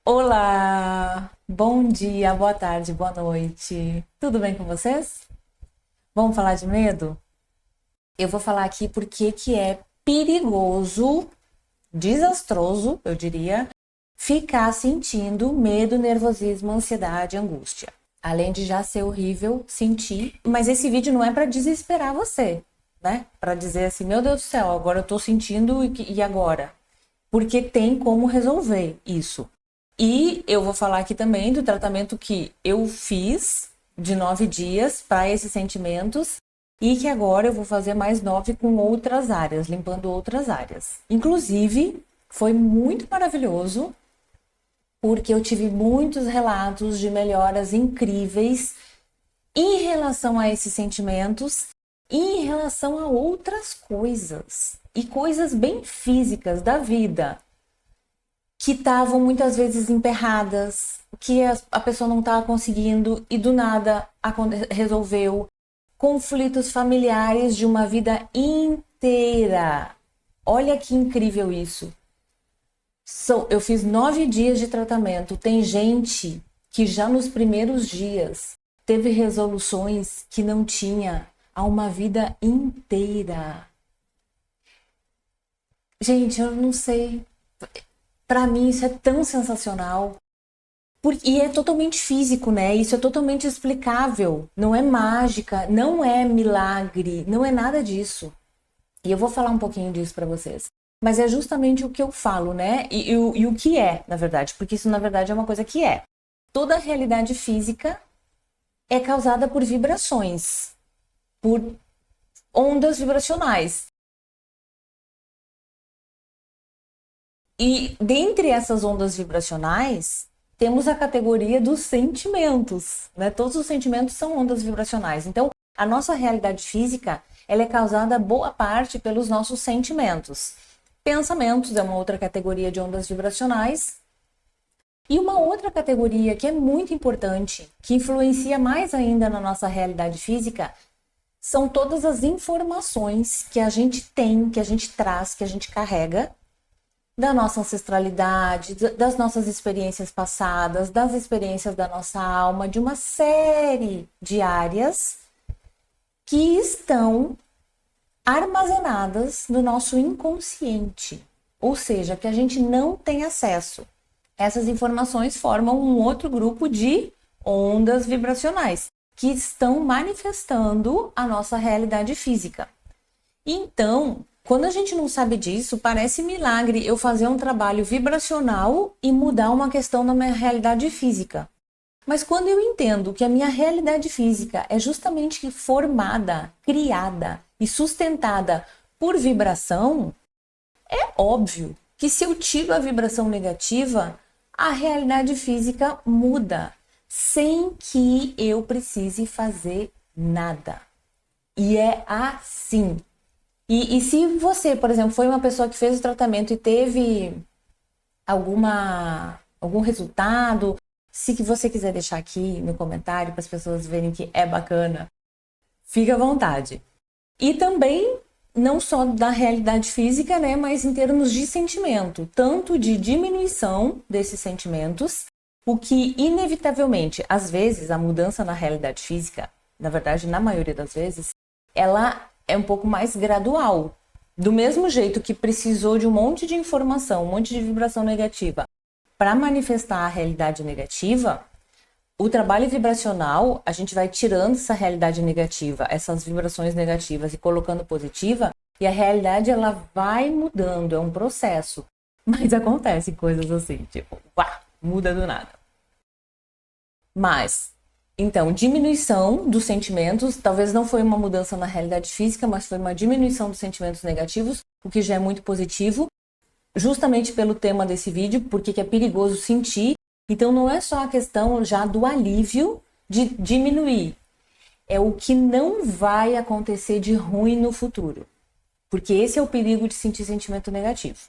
Olá! Bom dia, boa tarde, boa noite. Tudo bem com vocês? Vamos falar de medo? Eu vou falar aqui porque que é perigoso, desastroso, eu diria, ficar sentindo medo, nervosismo, ansiedade, angústia. Além de já ser horrível sentir, mas esse vídeo não é para desesperar você, né? Para dizer assim, meu Deus do céu, agora eu tô sentindo e agora? Porque tem como resolver isso. E eu vou falar aqui também do tratamento que eu fiz de 9 dias para esses sentimentos e que agora eu vou fazer mais 9 com outras áreas, limpando outras áreas. Inclusive, foi muito maravilhoso porque eu tive muitos relatos de melhoras incríveis em relação a esses sentimentos e em relação a outras coisas e coisas bem físicas da vida que estavam muitas vezes emperradas, que a pessoa não estava conseguindo e do nada resolveu. Conflitos familiares de uma vida inteira. Olha que incrível isso. Eu fiz 9 dias de tratamento. Tem gente que já nos primeiros dias teve resoluções que não tinha há uma vida inteira. Gente, eu não sei. Para mim isso é tão sensacional. E é totalmente físico, né? Isso é totalmente explicável. Não é mágica, não é milagre, não é nada disso. E eu vou falar um pouquinho disso para vocês. Mas é justamente o que eu falo, né? E o que é, na verdade, porque isso na verdade é uma coisa que é. Toda a realidade física é causada por vibrações, por ondas vibracionais. E dentre essas ondas vibracionais, temos a categoria dos sentimentos, né? Todos os sentimentos são ondas vibracionais. Então, a nossa realidade física, ela é causada boa parte pelos nossos sentimentos. Pensamentos é uma outra categoria de ondas vibracionais. E uma outra categoria que é muito importante, que influencia mais ainda na nossa realidade física, são todas as informações que a gente tem, que a gente traz, que a gente carrega da nossa ancestralidade, das nossas experiências passadas, das experiências da nossa alma, de uma série de áreas que estão armazenadas no nosso inconsciente, ou seja, que a gente não tem acesso. Essas informações formam um outro grupo de ondas vibracionais que estão manifestando a nossa realidade física. Então, quando a gente não sabe disso, parece milagre eu fazer um trabalho vibracional e mudar uma questão na minha realidade física. Mas quando eu entendo que a minha realidade física é justamente formada, criada e sustentada por vibração, é óbvio que se eu tiro a vibração negativa, a realidade física muda, sem que eu precise fazer nada. E é assim. E se você, por exemplo, foi uma pessoa que fez o tratamento e teve algum resultado, se que você quiser deixar aqui no comentário para as pessoas verem que é bacana, fica à vontade. E também não só da realidade física, né, mas em termos de sentimento, tanto de diminuição desses sentimentos, o que inevitavelmente, às vezes, a mudança na realidade física, na verdade, na maioria das vezes, ela é um pouco mais gradual. Do mesmo jeito que precisou de um monte de informação, um monte de vibração negativa para manifestar a realidade negativa, o trabalho vibracional, a gente vai tirando essa realidade negativa, essas vibrações negativas e colocando positiva, e a realidade ela vai mudando, é um processo. Mas acontecem coisas assim, tipo, pá, muda do nada. Mas, então, diminuição dos sentimentos, talvez não foi uma mudança na realidade física, mas foi uma diminuição dos sentimentos negativos, o que já é muito positivo, justamente pelo tema desse vídeo, porque é perigoso sentir. Então não é só a questão já do alívio de diminuir, é o que não vai acontecer de ruim no futuro, porque esse é o perigo de sentir sentimento negativo.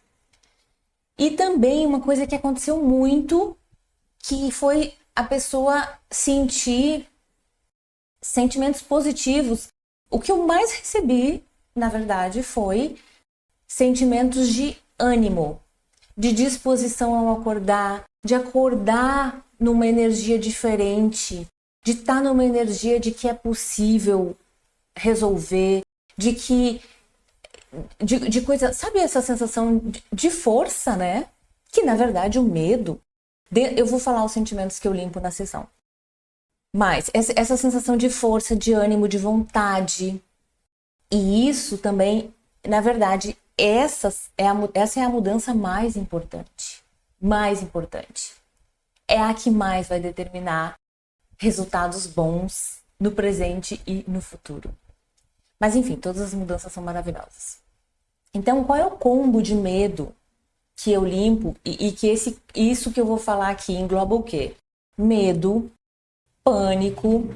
E também uma coisa que aconteceu muito, que foi a pessoa sentir sentimentos positivos. O que eu mais recebi, na verdade, foi sentimentos de ânimo. de disposição ao acordar, de acordar numa energia diferente, de estar numa energia de que é possível resolver, de coisa, sabe essa sensação de força, né? Que na verdade o medo, eu vou falar os sentimentos que eu limpo na sessão. Mas essa sensação de força, de ânimo, de vontade. E isso também, na verdade, essa é a mudança mais importante. Mais importante. É a que mais vai determinar resultados bons no presente e no futuro. Mas enfim, todas as mudanças são maravilhosas. Então, qual é o combo de medo que eu limpo e que isso que eu vou falar aqui engloba o quê? Medo, pânico,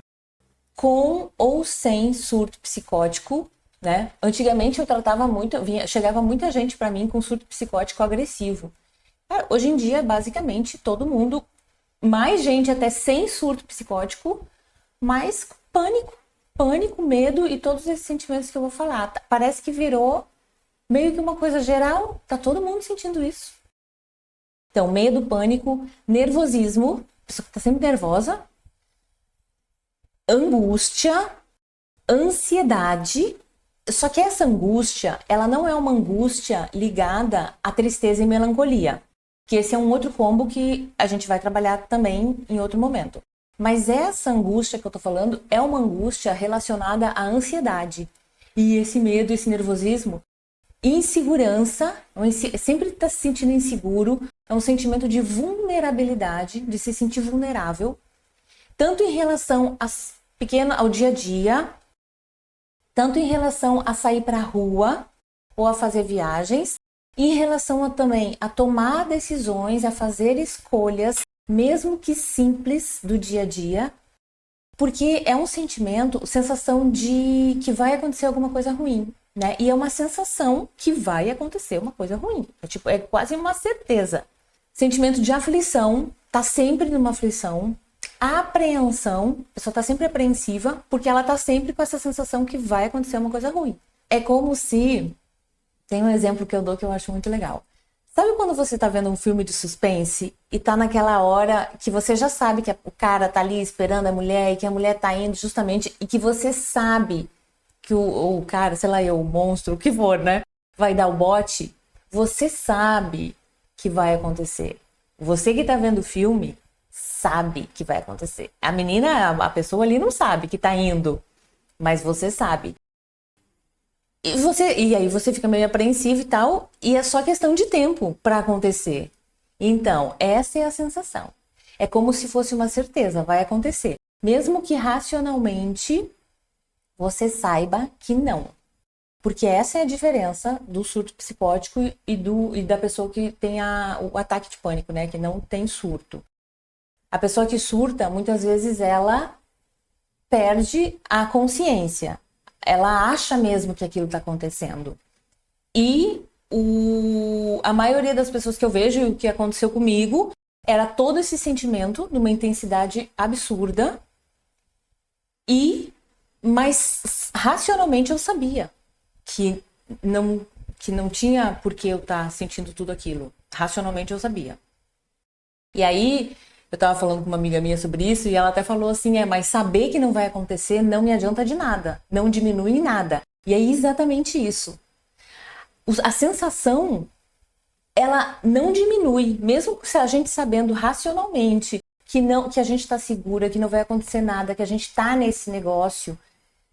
com ou sem surto psicótico, né? Antigamente eu tratava muito, chegava muita gente para mim com surto psicótico agressivo. Hoje em dia, basicamente, todo mundo, mais gente até sem surto psicótico, mais pânico, medo e todos esses sentimentos que eu vou falar. Parece que virou meio que uma coisa geral, tá todo mundo sentindo isso. Então, medo, pânico, nervosismo, a pessoa que tá sempre nervosa, angústia, ansiedade. Só que essa angústia, ela não é uma angústia ligada à tristeza e melancolia, que esse é um outro combo que a gente vai trabalhar também em outro momento. Mas essa angústia que eu tô falando é uma angústia relacionada à ansiedade. E esse medo, esse nervosismo, insegurança, sempre tá se sentindo inseguro, é um sentimento de vulnerabilidade, de se sentir vulnerável, tanto em relação ao dia a dia, tanto em relação a sair para a rua ou a fazer viagens, e em relação também a tomar decisões, a fazer escolhas, mesmo que simples do dia a dia, porque é um sensação de que vai acontecer alguma coisa ruim, né? E é uma sensação que vai acontecer uma coisa ruim. É quase uma certeza. Sentimento de aflição, tá sempre numa aflição. A apreensão, a pessoa tá sempre apreensiva, porque ela tá sempre com essa sensação que vai acontecer uma coisa ruim. É como se... Tem um exemplo que eu dou que eu acho muito legal. Sabe quando você tá vendo um filme de suspense e tá naquela hora que você já sabe que o cara tá ali esperando a mulher e que a mulher tá indo justamente e que você sabe que o cara, sei lá, o monstro, o que for, né, vai dar o bote, você sabe que vai acontecer. Você que tá vendo o filme sabe que vai acontecer. A menina, a pessoa ali não sabe que tá indo, mas você sabe. E aí você fica meio apreensivo e tal, e é só questão de tempo para acontecer. Então, essa é a sensação. É como se fosse uma certeza, vai acontecer. Mesmo que racionalmente você saiba que não. Porque essa é a diferença do surto psicótico e da pessoa que tem o ataque de pânico, né? Que não tem surto. A pessoa que surta, muitas vezes ela perde a consciência. Ela acha mesmo que aquilo está acontecendo. E a maioria das pessoas que eu vejo, e o que aconteceu comigo, era todo esse sentimento numa intensidade absurda. Mas racionalmente eu sabia que não tinha por que eu estar sentindo tudo aquilo. Racionalmente eu sabia. E aí, eu estava falando com uma amiga minha sobre isso e ela até falou assim, mas saber que não vai acontecer não me adianta de nada, não diminui em nada. E é exatamente isso. A sensação, ela não diminui, mesmo se a gente sabendo racionalmente que a gente está segura, que não vai acontecer nada, que a gente está nesse negócio,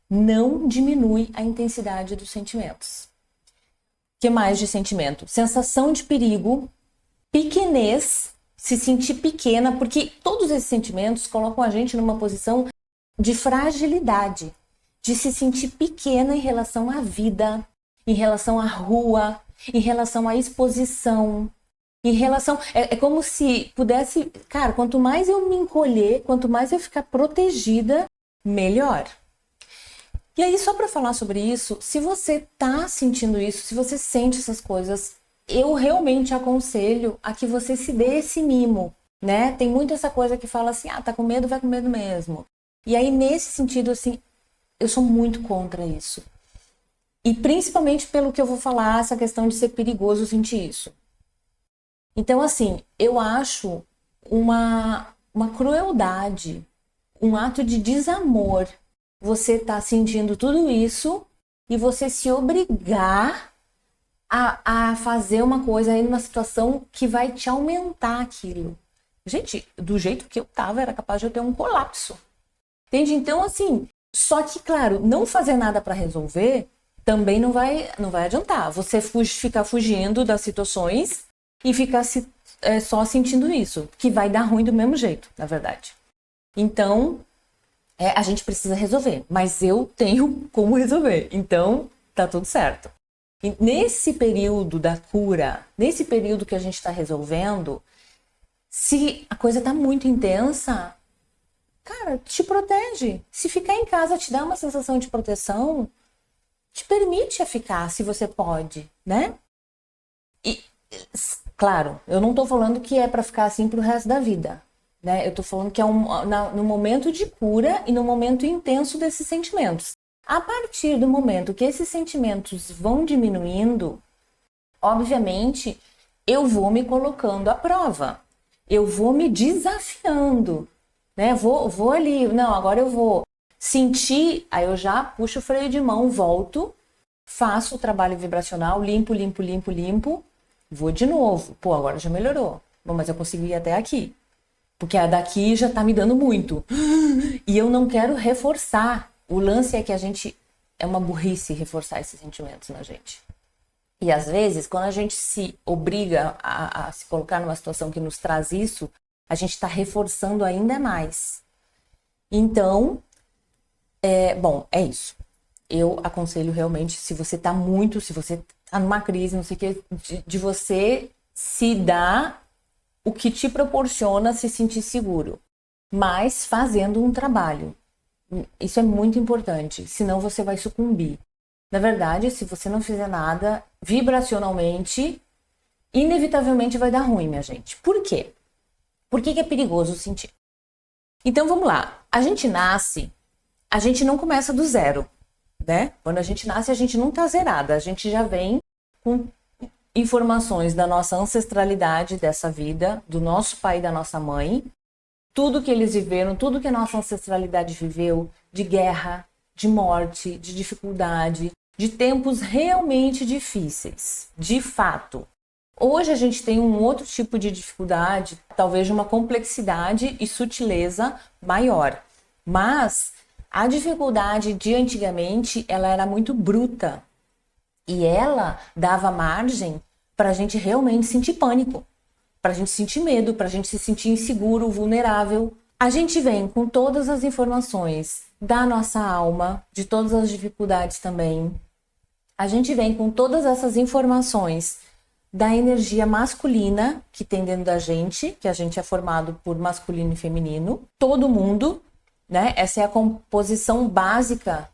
não diminui a intensidade dos sentimentos. O que mais de sentimento? Sensação de perigo, pequenez, se sentir pequena, porque todos esses sentimentos colocam a gente numa posição de fragilidade, de se sentir pequena em relação à vida, em relação à rua, em relação à exposição, em relação... É como se pudesse... Cara, quanto mais eu me encolher, quanto mais eu ficar protegida, melhor. E aí, só para falar sobre isso, se você tá sentindo isso, se você sente essas coisas, eu realmente aconselho a que você se dê esse mimo, né? Tem muito essa coisa que fala assim, tá com medo, vai com medo mesmo. E aí, nesse sentido, assim, eu sou muito contra isso. E principalmente pelo que eu vou falar, essa questão de ser perigoso sentir isso. Então, assim, eu acho uma crueldade, um ato de desamor você tá sentindo tudo isso e você se obrigar a fazer uma coisa aí numa situação que vai te aumentar aquilo. Gente, do jeito que eu tava, era capaz de eu ter um colapso. Entende? Então, assim, só que, claro, não fazer nada para resolver também não vai adiantar. Você ficar fugindo das situações e ficar só sentindo isso, que vai dar ruim do mesmo jeito, na verdade. Então, a gente precisa resolver, mas eu tenho como resolver. Então, tá tudo certo. E nesse período da cura, nesse período que a gente está resolvendo, se a coisa tá muito intensa, cara, te protege. Se ficar em casa te dá uma sensação de proteção, te permite a ficar, se você pode, né? E, claro, eu não tô falando que é para ficar assim pro resto da vida, né? Eu tô falando que é no momento de cura e no momento intenso desses sentimentos. A partir do momento que esses sentimentos vão diminuindo, obviamente, eu vou me colocando à prova. Eu vou me desafiando, né? Vou ali, não, agora eu vou sentir, aí eu já puxo o freio de mão, volto, faço o trabalho vibracional, limpo, limpo, limpo, limpo, vou de novo. Pô, agora já melhorou. Bom, mas eu consegui ir até aqui. Porque a daqui já tá me dando muito. E eu não quero reforçar. O lance é que é uma burrice reforçar esses sentimentos na gente. E às vezes, quando a gente se obriga a se colocar numa situação que nos traz isso, a gente está reforçando ainda mais. Então, bom, é isso. Eu aconselho realmente, se você tá numa crise, não sei o que, de você se dar o que te proporciona se sentir seguro, mas fazendo um trabalho. Isso é muito importante, senão você vai sucumbir. Na verdade, se você não fizer nada, vibracionalmente, inevitavelmente vai dar ruim, minha gente. Por quê? Por que é perigoso sentir? Então vamos lá. A gente nasce, a gente não começa do zero, né? Quando a gente nasce, a gente não tá zerada, a gente já vem com informações da nossa ancestralidade dessa vida, do nosso pai e da nossa mãe, tudo que eles viveram, tudo que a nossa ancestralidade viveu, de guerra, de morte, de dificuldade, de tempos realmente difíceis, de fato. Hoje a gente tem um outro tipo de dificuldade, talvez uma complexidade e sutileza maior, mas a dificuldade de antigamente, ela era muito bruta e ela dava margem para a gente realmente sentir pânico, para a gente sentir medo, para a gente se sentir inseguro, vulnerável. A gente vem com todas as informações da nossa alma, de todas as dificuldades também. A gente vem com todas essas informações da energia masculina que tem dentro da gente, que a gente é formado por masculino e feminino. Todo mundo, né? Essa é a composição básica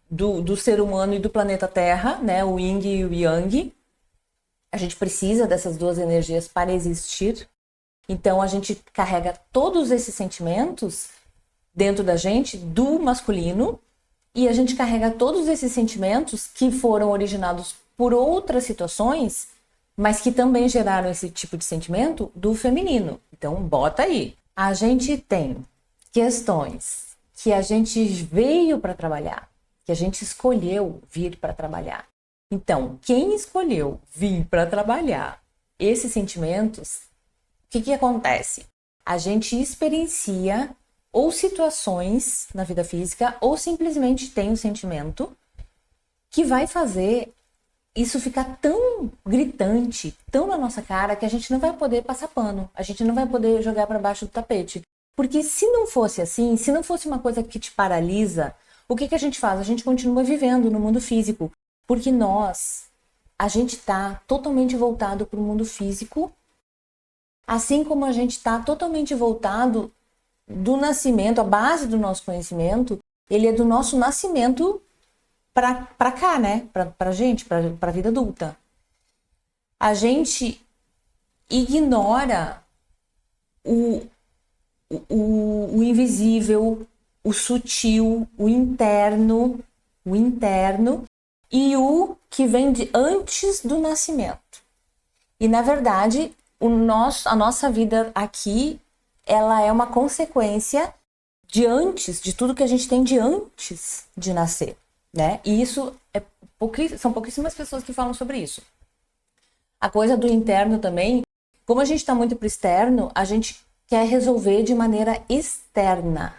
do ser humano e do planeta Terra, né? O Yin e o Yang. A gente precisa dessas duas energias para existir. Então, a gente carrega todos esses sentimentos dentro da gente, do masculino, e a gente carrega todos esses sentimentos que foram originados por outras situações, mas que também geraram esse tipo de sentimento do feminino. Então, bota aí. A gente tem questões que a gente veio para trabalhar, que a gente escolheu vir para trabalhar. Então, quem escolheu vir para trabalhar esses sentimentos, o que acontece? A gente experiencia ou situações na vida física ou simplesmente tem um sentimento que vai fazer isso ficar tão gritante, tão na nossa cara, que a gente não vai poder passar pano, a gente não vai poder jogar para baixo do tapete. Porque se não fosse assim, se não fosse uma coisa que te paralisa, o que a gente faz? A gente continua vivendo no mundo físico. Porque a gente está totalmente voltado para o mundo físico, assim como a gente está totalmente voltado do nascimento, a base do nosso conhecimento, ele é do nosso nascimento para cá, né? Para gente, para a vida adulta. A gente ignora o invisível, o sutil, o interno e o que vem de antes do nascimento. E, na verdade, a nossa vida aqui, ela é uma consequência de tudo que a gente tem de antes de nascer, né? E isso são pouquíssimas pessoas que falam sobre isso. A coisa do interno também, como a gente está muito pro externo, a gente quer resolver de maneira externa.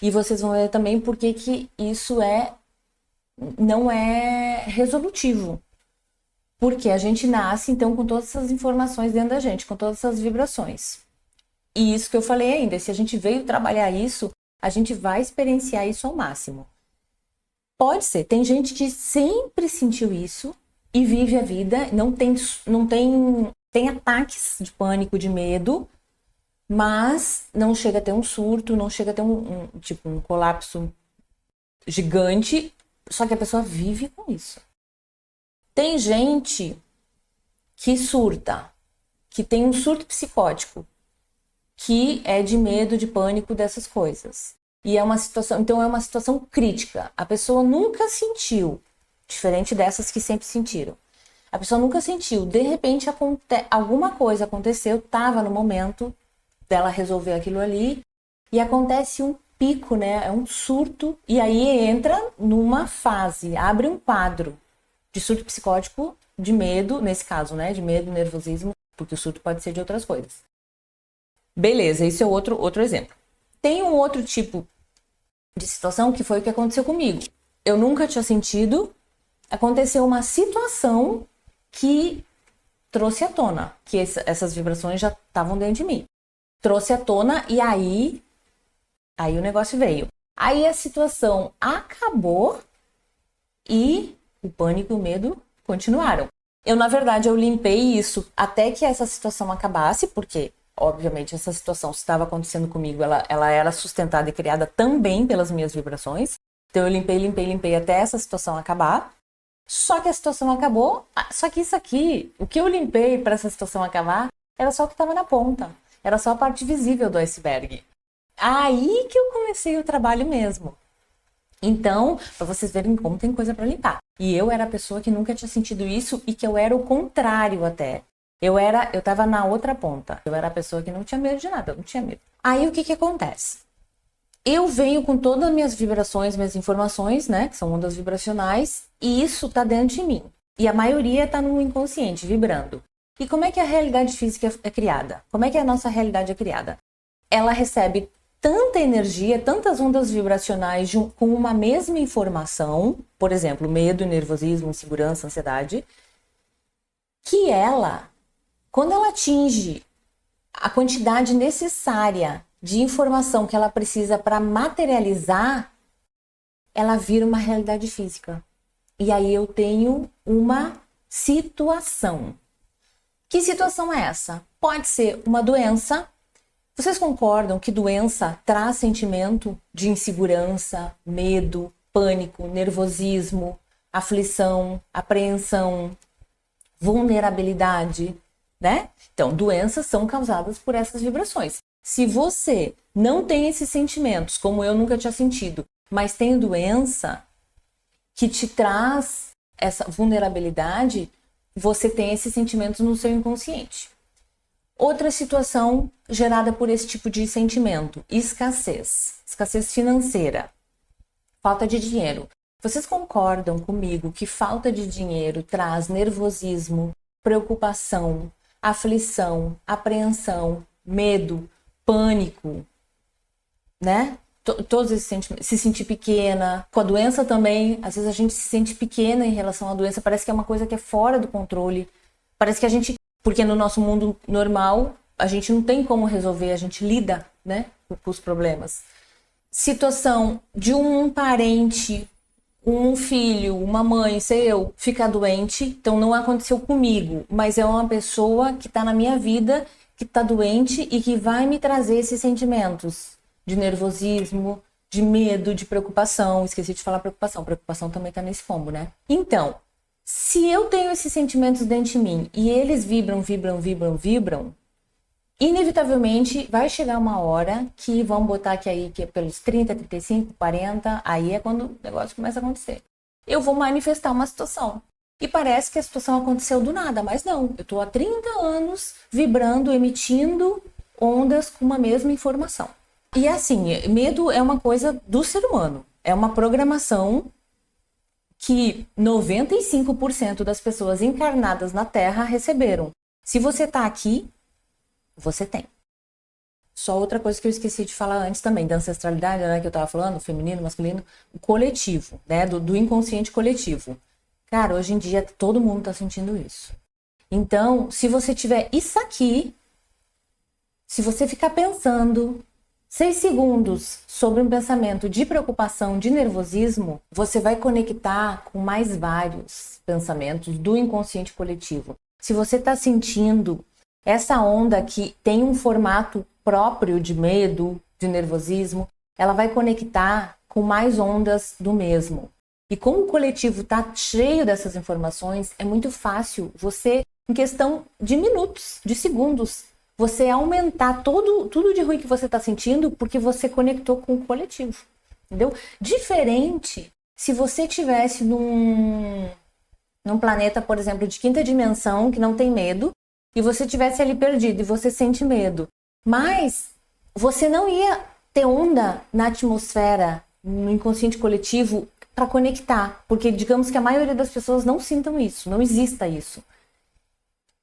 E vocês vão ver também por que isso não é resolutivo. Porque a gente nasce, então, com todas essas informações dentro da gente, com todas essas vibrações. E isso que eu falei ainda, se a gente veio trabalhar isso, a gente vai experienciar isso ao máximo. Pode ser, tem gente que sempre sentiu isso e vive a vida, tem ataques de pânico, de medo, mas não chega a ter um surto, não chega a ter um colapso gigante, só que a pessoa vive com isso. Tem gente que surta, que tem um surto psicótico, que é de medo, de pânico, dessas coisas. E é uma situação crítica. A pessoa nunca sentiu, diferente dessas que sempre sentiram. A pessoa nunca sentiu. De repente, alguma coisa aconteceu, estava no momento dela resolver aquilo ali, e acontece um pico, né? É um surto, e aí entra numa fase, abre um quadro de surto psicótico, de medo, nesse caso, né? De medo, nervosismo, porque o surto pode ser de outras coisas. Beleza, esse é outro exemplo. Tem um outro tipo de situação que foi o que aconteceu comigo. Eu nunca tinha sentido, aconteceu uma situação que trouxe à tona, que essas vibrações já estavam dentro de mim. Trouxe à tona e aí o negócio veio. Aí a situação acabou e o pânico e o medo continuaram. Na verdade, eu limpei isso até que essa situação acabasse, porque obviamente, essa situação, se estava acontecendo comigo, ela era sustentada e criada também pelas minhas vibrações. Então, eu limpei até essa situação acabar. Só que a situação acabou. Só que isso aqui, o que eu limpei para essa situação acabar, era só o que estava na ponta. Era só a parte visível do iceberg. Aí que eu comecei o trabalho mesmo. Então, para vocês verem como tem coisa para limpar. E eu era a pessoa que nunca tinha sentido isso e que eu era o contrário até. Eu tava na outra ponta. Eu era a pessoa que não tinha medo de nada, eu não tinha medo. Aí o que acontece? Eu venho com todas as minhas vibrações, minhas informações, né, que são ondas vibracionais, e isso tá dentro de mim. E a maioria tá no inconsciente, vibrando. E como é que a realidade física é criada? Como é que a nossa realidade é criada? Ela recebe tanta energia, tantas ondas vibracionais com uma mesma informação, por exemplo, medo, nervosismo, insegurança, ansiedade, que quando ela atinge a quantidade necessária de informação que ela precisa para materializar, ela vira uma realidade física. E aí eu tenho uma situação. Que situação é essa? Pode ser uma doença. Vocês concordam que doença traz sentimento de insegurança, medo, pânico, nervosismo, aflição, apreensão, vulnerabilidade, né? Então, doenças são causadas por essas vibrações. Se você não tem esses sentimentos, como eu nunca tinha sentido, mas tem doença que te traz essa vulnerabilidade, você tem esses sentimentos no seu inconsciente. Outra situação gerada por esse tipo de sentimento, escassez financeira, falta de dinheiro. Vocês concordam comigo que falta de dinheiro traz nervosismo, preocupação, aflição, apreensão, medo, pânico, né? Todos esses sentimentos. Se sentir pequena. Com a doença também, às vezes a gente se sente pequena em relação à doença. Parece que é uma coisa que é fora do controle. Parece que a gente... Porque no nosso mundo normal, a gente não tem como resolver. A gente lida, né, com os problemas. Situação de um parente, um filho, uma mãe, sei eu, ficar doente. Então não aconteceu comigo, mas é uma pessoa que está na minha vida, que está doente e que vai me trazer esses sentimentos de nervosismo, de medo, de preocupação. Esqueci de falar preocupação. Preocupação também está nesse combo, né? Então, se eu tenho esses sentimentos dentro de mim e eles vibram, inevitavelmente vai chegar uma hora que vamos botar aqui aí que é pelos 30, 35, 40, aí é quando o negócio começa a acontecer. Eu vou manifestar uma situação. E parece que a situação aconteceu do nada, mas não. Eu estou há 30 anos vibrando, emitindo ondas com uma mesma informação. E assim, medo é uma coisa do ser humano. É uma programação que 95% das pessoas encarnadas na Terra receberam. Se você está aqui, você tem. Só outra coisa que eu esqueci de falar antes também, da ancestralidade, né, que eu estava falando, feminino, masculino, o coletivo, né, do inconsciente coletivo. Cara, hoje em dia todo mundo está sentindo isso. Então, se você tiver isso aqui, se você ficar pensando 6 segundos sobre um pensamento de preocupação, de nervosismo, você vai conectar com mais vários pensamentos do inconsciente coletivo. Se você está sentindo essa onda que tem um formato próprio de medo, de nervosismo, ela vai conectar com mais ondas do mesmo. E como o coletivo está cheio dessas informações, é muito fácil você, em questão de minutos, de segundos, você aumentar tudo de ruim que você está sentindo porque você conectou com o coletivo, entendeu? Diferente se você tivesse num planeta, por exemplo, de 5ª dimensão, que não tem medo, e você tivesse ali perdido e você sente medo. Mas você não ia ter onda na atmosfera, no inconsciente coletivo, para conectar. Porque digamos que a maioria das pessoas não sintam isso, não exista isso.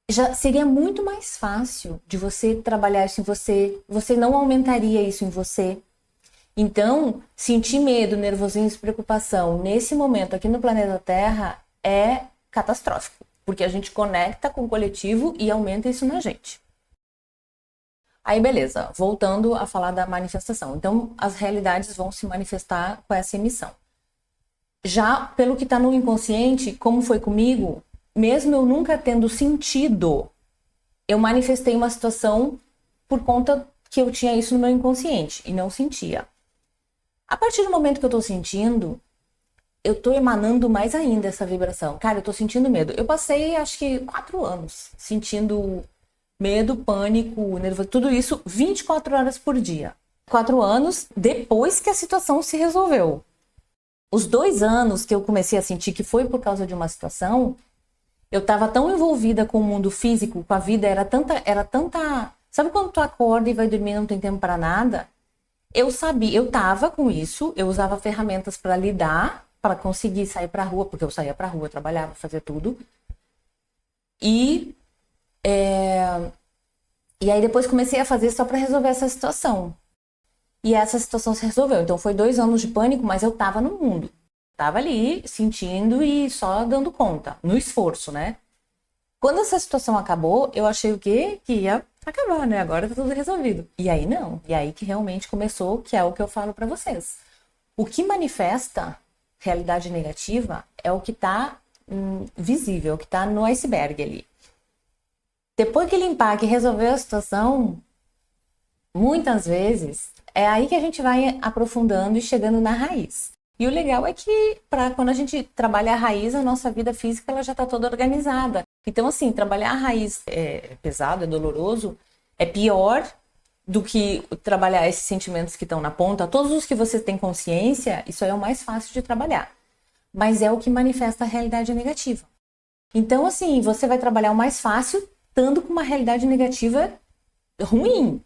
Já seria muito mais fácil de você trabalhar isso em você. Você não aumentaria isso em você. Então, sentir medo, nervosismo, preocupação nesse momento aqui no planeta Terra é catastrófico. Porque a gente conecta com o coletivo e aumenta isso na gente. Aí, beleza. Voltando a falar da manifestação. Então, as realidades vão se manifestar com essa emissão. Já pelo que está no inconsciente, como foi comigo, mesmo eu nunca tendo sentido, eu manifestei uma situação por conta que eu tinha isso no meu inconsciente e não sentia. A partir do momento que eu estou sentindo, eu tô emanando mais ainda essa vibração. Cara, eu tô sentindo medo. Eu passei, acho que 4 anos sentindo medo, pânico, nervoso, tudo isso 24 horas por dia. 4 anos depois que a situação se resolveu. Os 2 anos que eu comecei a sentir que foi por causa de uma situação, eu tava tão envolvida com o mundo físico, com a vida, era tanta... Sabe quando tu acorda e vai dormir e não tem tempo para nada? Eu sabia, eu tava com isso, eu usava ferramentas para lidar, para conseguir sair pra rua, porque eu saía pra rua, eu trabalhava, fazia tudo. E aí depois comecei a fazer só para resolver essa situação. E essa situação se resolveu. Então foi 2 anos de pânico, mas eu tava no mundo. Tava ali, sentindo e só dando conta, no esforço, né? Quando essa situação acabou, eu achei o quê? Que ia acabar, né? Agora tá tudo resolvido. E aí não. E aí que realmente começou, que é o que eu falo pra vocês. O que manifesta realidade negativa é o que tá visível, o que tá no iceberg ali. Depois que limpar, que resolver a situação, muitas vezes, é aí que a gente vai aprofundando e chegando na raiz. E o legal é que, quando a gente trabalha a raiz, a nossa vida física ela já está toda organizada. Então, assim, trabalhar a raiz é pesado, é doloroso, é pior do que trabalhar esses sentimentos que estão na ponta. Todos os que você tem consciência, isso aí é o mais fácil de trabalhar. Mas é o que manifesta a realidade negativa. Então, assim, você vai trabalhar o mais fácil, estando com uma realidade negativa ruim.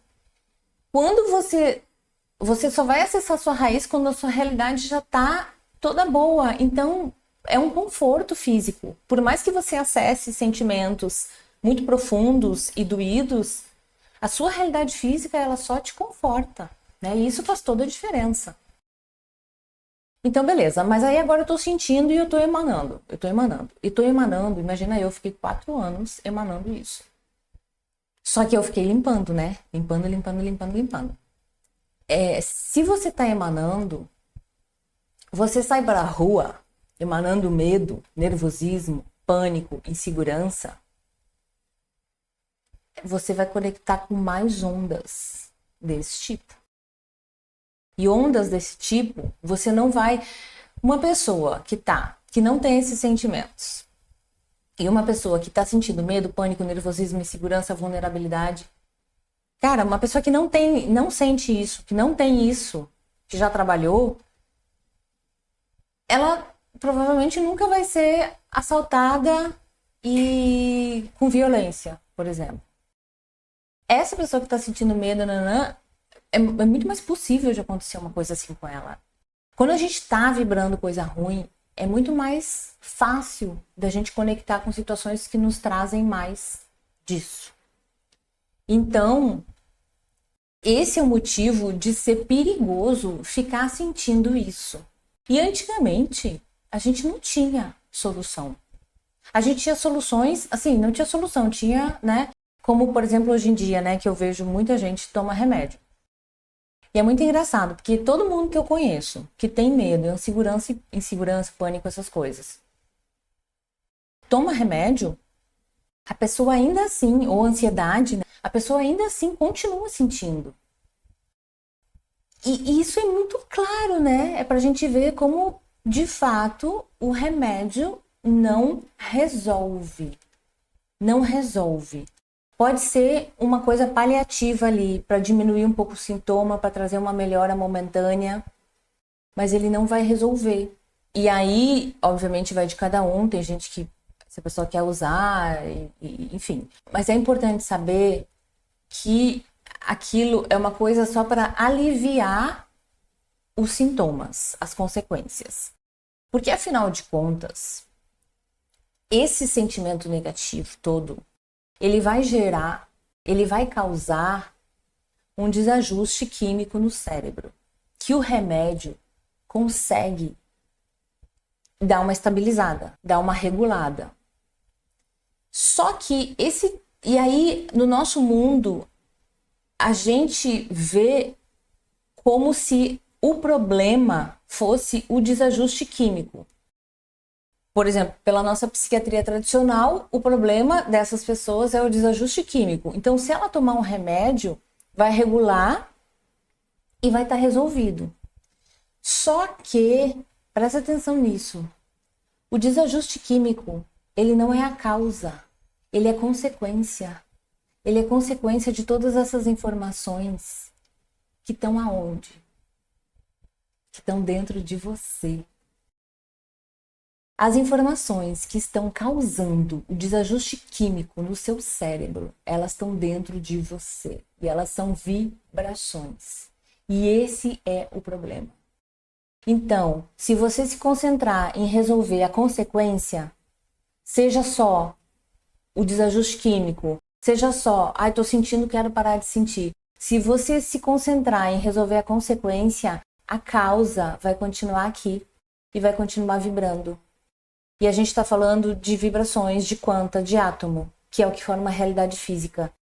Quando você só vai acessar a sua raiz quando a sua realidade já está toda boa. Então, é um conforto físico. Por mais que você acesse sentimentos muito profundos e doídos, a sua realidade física, ela só te conforta, né? E isso faz toda a diferença. Então, beleza. Mas aí agora eu tô sentindo e eu tô emanando. Eu tô emanando. E tô emanando. Imagina eu fiquei 4 anos emanando isso. Só que eu fiquei limpando, né? Limpando, limpando, limpando, limpando. Se você tá emanando, você sai pra rua emanando medo, nervosismo, pânico, insegurança, você vai conectar com mais ondas desse tipo. E ondas desse tipo, você não vai... Uma pessoa que não tem esses sentimentos, e uma pessoa que tá sentindo medo, pânico, nervosismo, insegurança, vulnerabilidade, cara, uma pessoa que não sente isso, que não tem isso, que já trabalhou, ela provavelmente nunca vai ser assaltada e com violência, por exemplo. Essa pessoa que está sentindo medo, é muito mais possível de acontecer uma coisa assim com ela. Quando a gente está vibrando coisa ruim, é muito mais fácil da gente conectar com situações que nos trazem mais disso. Então, esse é o motivo de ser perigoso ficar sentindo isso. E antigamente, a gente não tinha solução. A gente tinha soluções, assim, não tinha solução, tinha, né? Como, por exemplo, hoje em dia, né, que eu vejo muita gente toma remédio. E é muito engraçado, porque todo mundo que eu conheço, que tem medo, insegurança, pânico, essas coisas, toma remédio, a pessoa ainda assim, ou ansiedade, né, a pessoa ainda assim continua sentindo. E isso é muito claro, né? É pra gente ver como, de fato, o remédio não resolve. Não resolve. Pode ser uma coisa paliativa ali, para diminuir um pouco o sintoma, para trazer uma melhora momentânea, mas ele não vai resolver. E aí, obviamente, vai de cada um. Tem gente que, se a pessoa quer usar, enfim. Mas é importante saber que aquilo é uma coisa só para aliviar os sintomas, as consequências. Porque, afinal de contas, esse sentimento negativo todo, ele vai causar um desajuste químico no cérebro, que o remédio consegue dar uma estabilizada, dar uma regulada. Só que e aí, no nosso mundo, a gente vê como se o problema fosse o desajuste químico. Por exemplo, pela nossa psiquiatria tradicional, o problema dessas pessoas é o desajuste químico. Então, se ela tomar um remédio, vai regular e vai estar resolvido. Só que, presta atenção nisso, o desajuste químico, ele não é a causa, ele é consequência. Ele é consequência de todas essas informações que estão aonde? Que estão dentro de você. As informações que estão causando o desajuste químico no seu cérebro, elas estão dentro de você. E elas são vibrações. E esse é o problema. Então, se você se concentrar em resolver a consequência, seja só o desajuste químico, seja só, tô sentindo, quero parar de sentir. Se você se concentrar em resolver a consequência, a causa vai continuar aqui e vai continuar vibrando. E a gente está falando de vibrações, de quanta, de átomo, que é o que forma a realidade física.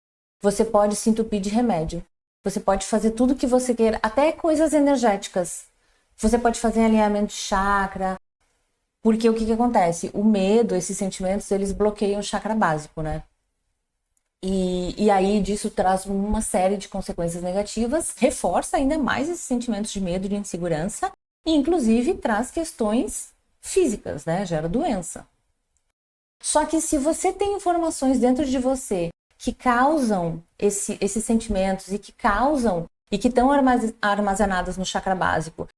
Você pode se entupir de remédio. Você pode fazer tudo que você queira, até coisas energéticas. Você pode fazer alinhamento de chakra. Porque o que acontece? O medo, esses sentimentos, eles bloqueiam o chakra básico, né? E aí disso traz uma série de consequências negativas, reforça ainda mais esses sentimentos de medo, de insegurança, e inclusive traz questões físicas, né? Gera doença. Só que se você tem informações dentro de você que causam esses sentimentos e que estão armazenadas no chakra básico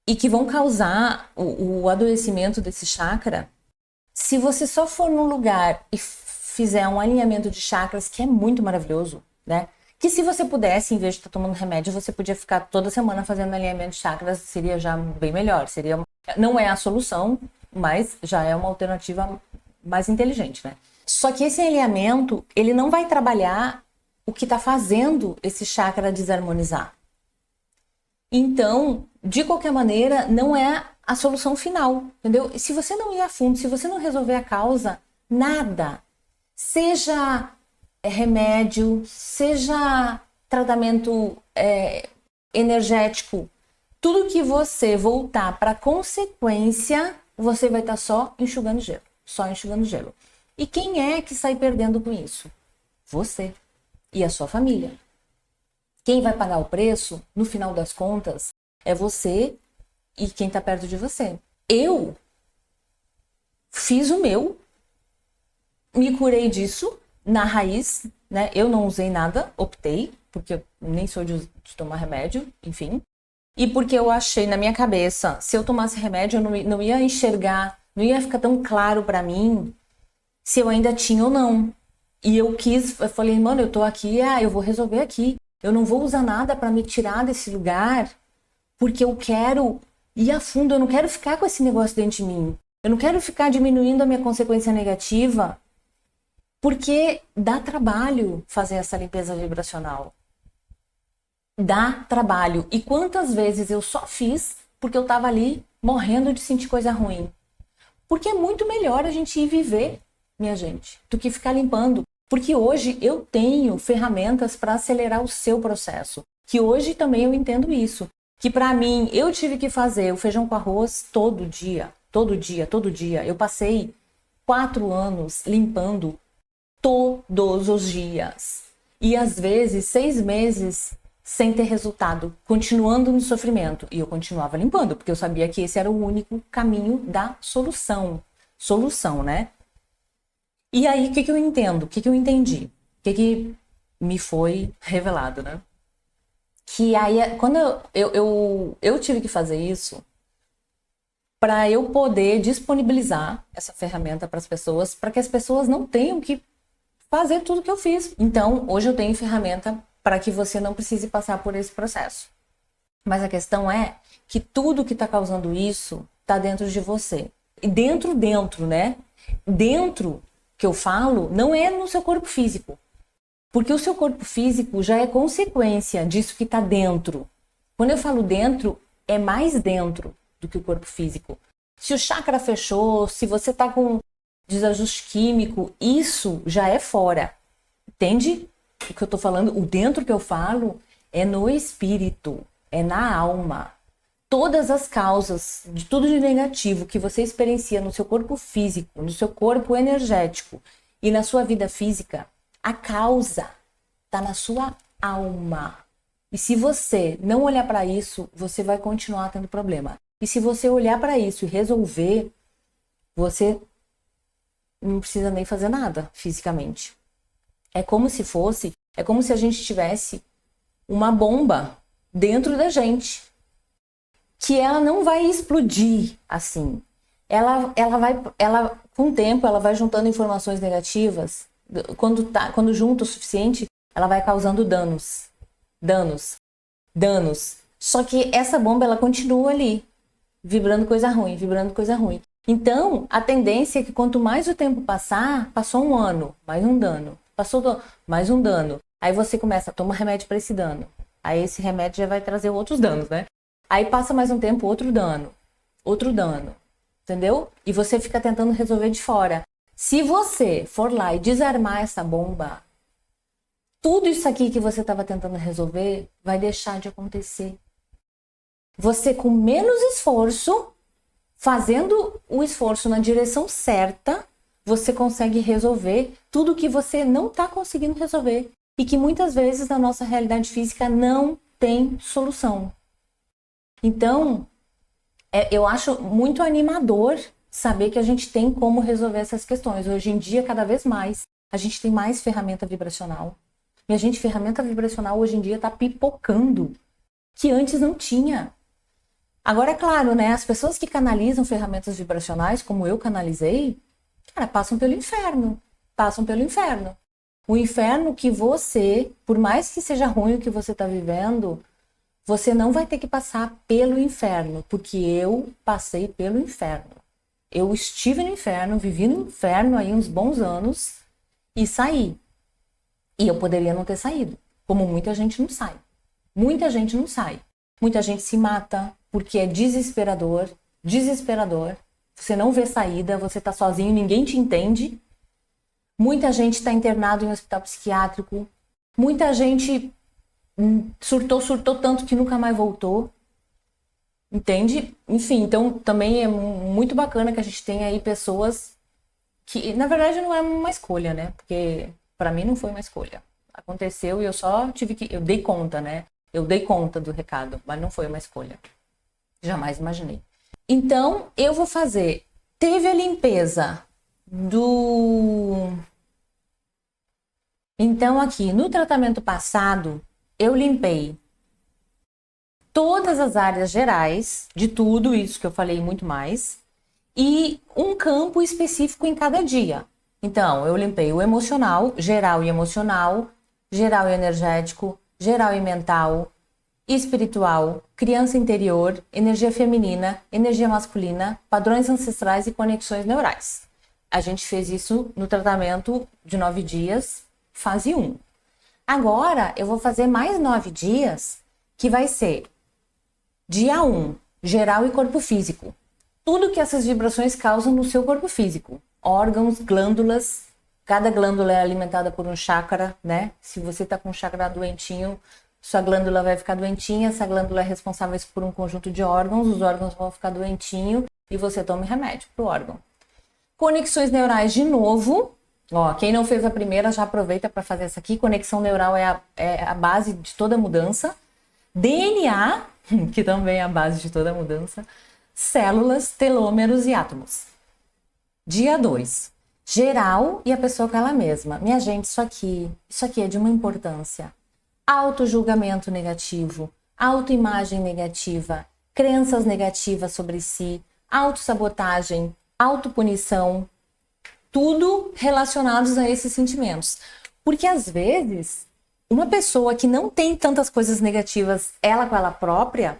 e que vão causar o adoecimento desse chakra, se você só for num lugar e fizer um alinhamento de chakras, que é muito maravilhoso, né? Que se você pudesse, em vez de estar tomando remédio, você podia ficar toda semana fazendo alinhamento de chakras, seria já bem melhor. Não é a solução, mas já é uma alternativa mais inteligente, né? Só que esse alinhamento, ele não vai trabalhar o que está fazendo esse chakra desarmonizar. Então, de qualquer maneira, não é a solução final, entendeu? Se você não ir a fundo, se você não resolver a causa, nada, seja remédio, seja tratamento energético, tudo que você voltar para a consequência, você vai estar só enxugando gelo. E quem é que sai perdendo com isso? Você e a sua família. Quem vai pagar o preço, no final das contas, é você e quem está perto de você. Eu fiz o meu, me curei disso na raiz, né? Eu não usei nada, optei, porque eu nem sou de tomar remédio, enfim. e porque eu achei na minha cabeça, se eu tomasse remédio, eu não ia enxergar, não ia ficar tão claro pra mim se eu ainda tinha ou não. E eu falei, mano, eu tô aqui, eu vou resolver aqui. Eu não vou usar nada pra me tirar desse lugar, porque eu quero ir a fundo, eu não quero ficar com esse negócio dentro de mim. Eu não quero ficar diminuindo a minha consequência negativa, porque dá trabalho fazer essa limpeza vibracional. Dá trabalho. E quantas vezes eu só fiz porque eu tava ali morrendo de sentir coisa ruim. Porque é muito melhor a gente ir viver, minha gente, do que ficar limpando. Porque hoje eu tenho ferramentas para acelerar o seu processo. Que hoje também eu entendo isso. Que para mim, eu tive que fazer o feijão com arroz todo dia. Todo dia, todo dia. Eu passei 4 anos limpando todos os dias. E às vezes 6 meses sem ter resultado, continuando no sofrimento. E eu continuava limpando, porque eu sabia que esse era o único caminho da solução. Solução, né? E aí, o que eu entendo? O que eu entendi? O que me foi revelado, né? Que aí, quando eu tive que fazer isso para eu poder disponibilizar essa ferramenta para as pessoas, para que as pessoas não tenham que fazer tudo que eu fiz. Então, hoje eu tenho ferramenta para que você não precise passar por esse processo. Mas a questão é que tudo que está causando isso está dentro de você. E dentro, né? Dentro que eu falo, não é no seu corpo físico. Porque o seu corpo físico já é consequência disso que está dentro. Quando eu falo dentro, é mais dentro do que o corpo físico. Se o chakra fechou, se você está com desajuste químico, isso já é fora. Entende o que eu estou falando? O dentro que eu falo é no espírito, é na alma. Todas as causas de tudo de negativo que você experiencia no seu corpo físico, no seu corpo energético e na sua vida física, a causa está na sua alma. E se você não olhar para isso, você vai continuar tendo problema. E se você olhar para isso e resolver, você não precisa nem fazer nada fisicamente. É como se a gente tivesse uma bomba dentro da gente, que ela não vai explodir assim. Com o tempo, ela vai juntando informações negativas. Quando junta o suficiente, ela vai causando danos. Só que essa bomba, ela continua ali, vibrando coisa ruim. Então, a tendência é que quanto mais o tempo passar, passou um ano, mais um dano. Mais um dano. Aí você começa a tomar remédio para esse dano. Aí esse remédio já vai trazer outros danos, né? Aí passa mais um tempo, outro dano. Entendeu? E você fica tentando resolver de fora. Se você for lá e desarmar essa bomba, tudo isso aqui que você estava tentando resolver vai deixar de acontecer. Você, com menos esforço, fazendo o esforço na direção certa, você consegue resolver tudo que você não está conseguindo resolver. E que muitas vezes na nossa realidade física não tem solução. Então, eu acho muito animador saber que a gente tem como resolver essas questões. Hoje em dia, cada vez mais, a gente tem mais ferramenta vibracional. E a gente, ferramenta vibracional hoje em dia está pipocando, que antes não tinha. Agora, é claro, né? As pessoas que canalizam ferramentas vibracionais, como eu canalizei, cara, passam pelo inferno. O inferno que você, por mais que seja ruim o que você está vivendo, você não vai ter que passar pelo inferno, porque eu passei pelo inferno. Eu estive no inferno, vivi no inferno aí uns bons anos e saí. E eu poderia não ter saído, como muita gente não sai. Muita gente se mata porque é desesperador. Você não vê saída, você tá sozinho, ninguém te entende. Muita gente está internado em hospital psiquiátrico. Muita gente surtou tanto que nunca mais voltou. Entende? Enfim, então também é muito bacana que a gente tenha aí pessoas que, na verdade, não é uma escolha, né? Porque para mim não foi uma escolha. Aconteceu e eu só eu dei conta, né? Eu dei conta do recado, mas não foi uma escolha. Jamais imaginei. Então, eu vou fazer. Teve a limpeza do... Então, aqui, no tratamento passado, eu limpei todas as áreas gerais de tudo isso que eu falei e muito mais, e um campo específico em cada dia. Então, eu limpei o emocional, geral e emocional, geral e energético, geral e mental, espiritual, criança interior, energia feminina, energia masculina, padrões ancestrais e conexões neurais. A gente fez isso no tratamento de 9 dias, fase 1. Agora, eu vou fazer mais 9 dias, que vai ser dia 1, geral e corpo físico. Tudo que essas vibrações causam no seu corpo físico. Órgãos, glândulas, cada glândula é alimentada por um chakra, né? Se você tá com um chakra doentinho, sua glândula vai ficar doentinha, essa glândula é responsável por um conjunto de órgãos, os órgãos vão ficar doentinho e você toma remédio pro órgão. Conexões neurais de novo. Ó, quem não fez a primeira já aproveita para fazer essa aqui. Conexão neural é a base de toda mudança. DNA, que também é a base de toda mudança. Células, telômeros e átomos. Dia 2. Geral e a pessoa com ela mesma. Minha gente, isso aqui é de uma importância. Auto-julgamento negativo, autoimagem negativa, crenças negativas sobre si, autossabotagem, autopunição, tudo relacionados a esses sentimentos. Porque às vezes, uma pessoa que não tem tantas coisas negativas, ela com ela própria,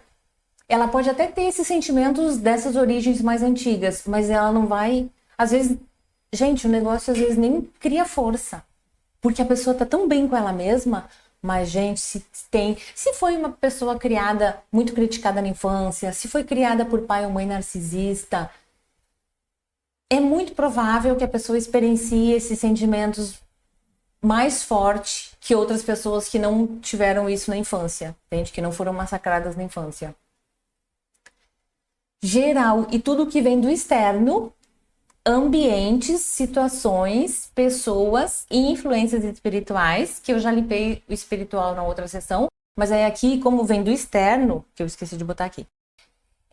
ela pode até ter esses sentimentos dessas origens mais antigas, mas ela não vai... Às vezes, gente, o negócio às vezes nem cria força. Porque a pessoa tá tão bem com ela mesma, mas, gente, se foi uma pessoa criada, muito criticada na infância, se foi criada por pai ou mãe narcisista, é muito provável que a pessoa experiencie esses sentimentos mais forte que outras pessoas que não tiveram isso na infância, entende? Que não foram massacradas na infância. Geral e tudo que vem do externo, ambientes, situações, pessoas e influências espirituais, que eu já limpei o espiritual na outra sessão, mas aí aqui, como vem do externo, que eu esqueci de botar aqui,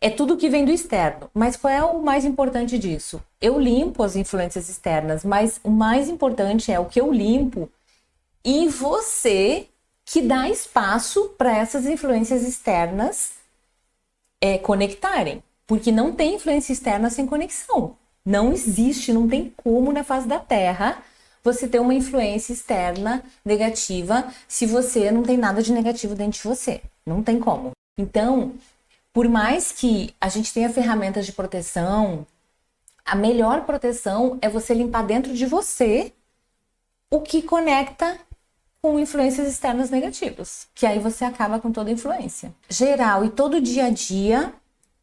é tudo que vem do externo. Mas qual é o mais importante disso? Eu limpo as influências externas, mas o mais importante é o que eu limpo e você que dá espaço para essas influências externas conectarem. Porque não tem influência externa sem conexão. Não existe, não tem como na face da Terra você ter uma influência externa negativa se você não tem nada de negativo dentro de você. Não tem como. Então, por mais que a gente tenha ferramentas de proteção, a melhor proteção é você limpar dentro de você o que conecta com influências externas negativas, que aí você acaba com toda a influência. Geral e todo dia a dia,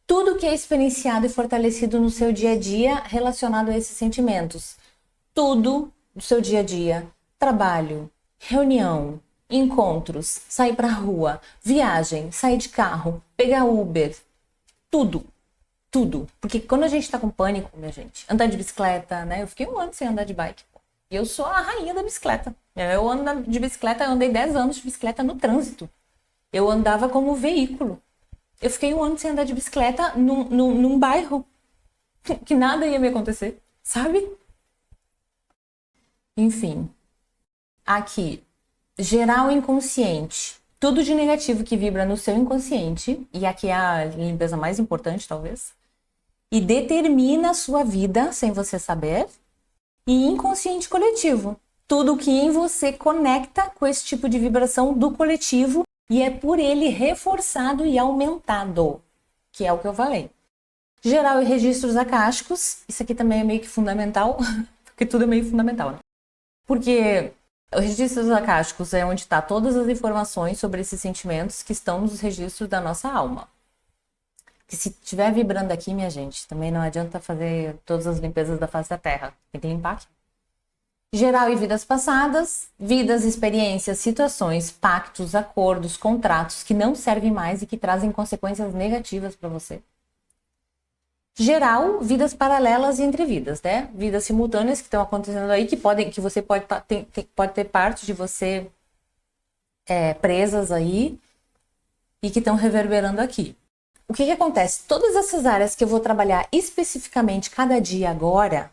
tudo que é experienciado e fortalecido no seu dia a dia relacionado a esses sentimentos. Tudo do seu dia a dia. Trabalho, reunião, encontros, sair pra rua, viagem, sair de carro, pegar Uber. Tudo. Tudo. Porque quando a gente tá com pânico, minha gente, andar de bicicleta, né? Eu fiquei 1 ano sem andar de bike. E eu sou a rainha da bicicleta. Eu ando de bicicleta, eu andei 10 anos de bicicleta no trânsito. Eu andava como veículo. Eu fiquei 1 ano sem andar de bicicleta num bairro que nada ia me acontecer, sabe? Enfim. Aqui. Geral inconsciente. Tudo de negativo que vibra no seu inconsciente. E aqui é a limpeza mais importante, talvez. E determina a sua vida sem você saber. E inconsciente coletivo. Tudo que em você conecta com esse tipo de vibração do coletivo. E é por ele reforçado e aumentado, que é o que eu falei. Geral e registros akáshicos, isso aqui também é meio que fundamental, porque tudo é meio fundamental, né? Porque os registros akáshicos é onde está todas as informações sobre esses sentimentos que estão nos registros da nossa alma. Que se estiver vibrando aqui, minha gente, também não adianta fazer todas as limpezas da face da Terra, tem que limpar aqui. Geral e vidas passadas, vidas, experiências, situações, pactos, acordos, contratos que não servem mais e que trazem consequências negativas para você. Geral, vidas paralelas e entre vidas, né? Vidas simultâneas que estão acontecendo aí, que você pode ter parte de você presas aí e que estão reverberando aqui. O que acontece? Todas essas áreas que eu vou trabalhar especificamente cada dia agora,